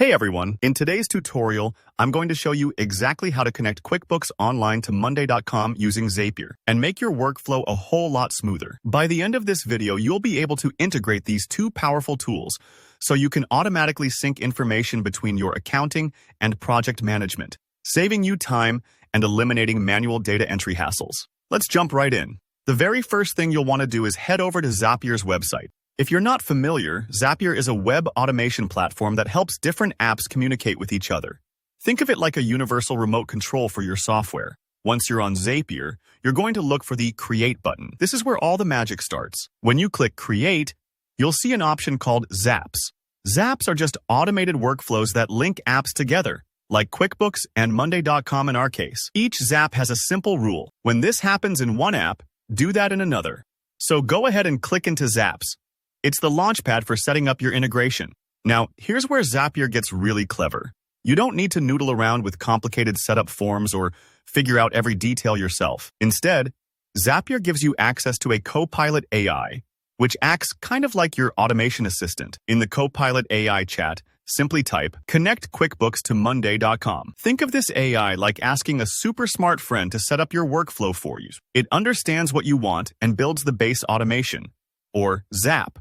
Hey everyone, in today's tutorial, I'm going to show you exactly how to connect QuickBooks Online to Monday.com using Zapier and make your workflow a whole lot smoother. By the end of this video, you'll be able to integrate these two powerful tools so you can automatically sync information between your accounting and project management, saving you time and eliminating manual data entry hassles. Let's jump right in. The very first thing you'll want to do is head over to Zapier's website. If you're not familiar, Zapier is a web automation platform that helps different apps communicate with each other. Think of it like a universal remote control for your software. Once you're on Zapier, you're going to look for the Create button. This is where all the magic starts. When you click Create, you'll see an option called Zaps. Zaps are just automated workflows that link apps together, like QuickBooks and Monday.com in our case. Each Zap has a simple rule. When this happens in one app, do that in another. So go ahead and click into Zaps. It's the launchpad for setting up your integration. Now, here's where Zapier gets really clever. You don't need to noodle around with complicated setup forms or figure out every detail yourself. Instead, Zapier gives you access to a Copilot AI, which acts kind of like your automation assistant. In the Copilot AI chat, simply type, "Connect QuickBooks to Monday.com." Think of this AI like asking a super smart friend to set up your workflow for you. It understands what you want and builds the base automation, or Zap,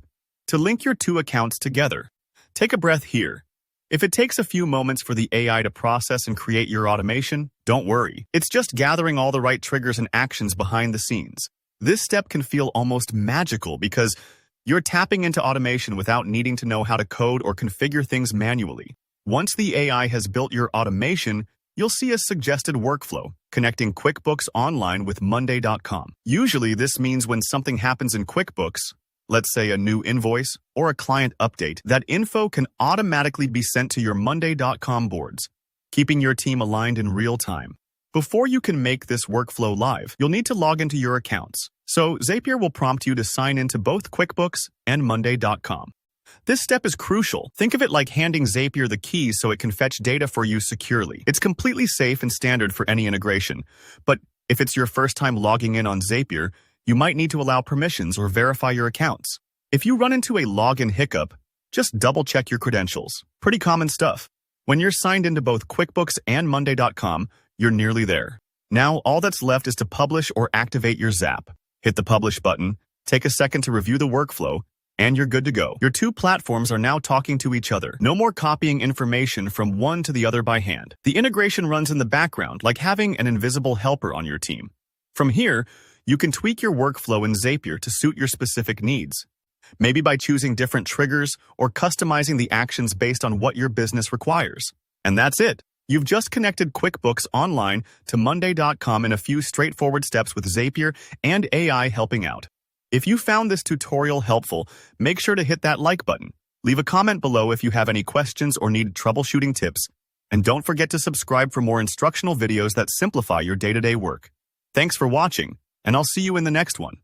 to link your two accounts together. Take a breath here. If it takes a few moments for the AI to process and create your automation, don't worry. It's just gathering all the right triggers and actions behind the scenes. This step can feel almost magical because you're tapping into automation without needing to know how to code or configure things manually. Once the AI has built your automation, you'll see a suggested workflow, connecting QuickBooks Online with Monday.com. Usually this means when something happens in QuickBooks, let's say a new invoice or a client update, that info can automatically be sent to your Monday.com boards, keeping your team aligned in real time. Before you can make this workflow live, you'll need to log into your accounts. So Zapier will prompt you to sign into both QuickBooks and Monday.com. This step is crucial. Think of it like handing Zapier the keys so it can fetch data for you securely. It's completely safe and standard for any integration. But if it's your first time logging in on Zapier, you might need to allow permissions or verify your accounts. If you run into a login hiccup, just double-check your credentials. Pretty common stuff. When you're signed into both QuickBooks and Monday.com, you're nearly there. Now, all that's left is to publish or activate your Zap. Hit the Publish button, take a second to review the workflow, and you're good to go. Your two platforms are now talking to each other. No more copying information from one to the other by hand. The integration runs in the background, like having an invisible helper on your team. From here, you can tweak your workflow in Zapier to suit your specific needs, maybe by choosing different triggers or customizing the actions based on what your business requires. And that's it. You've just connected QuickBooks Online to Monday.com in a few straightforward steps with Zapier and AI helping out. If you found this tutorial helpful, make sure to hit that like button. Leave a comment below if you have any questions or need troubleshooting tips. And don't forget to subscribe for more instructional videos that simplify your day-to-day work. Thanks for watching, and I'll see you in the next one.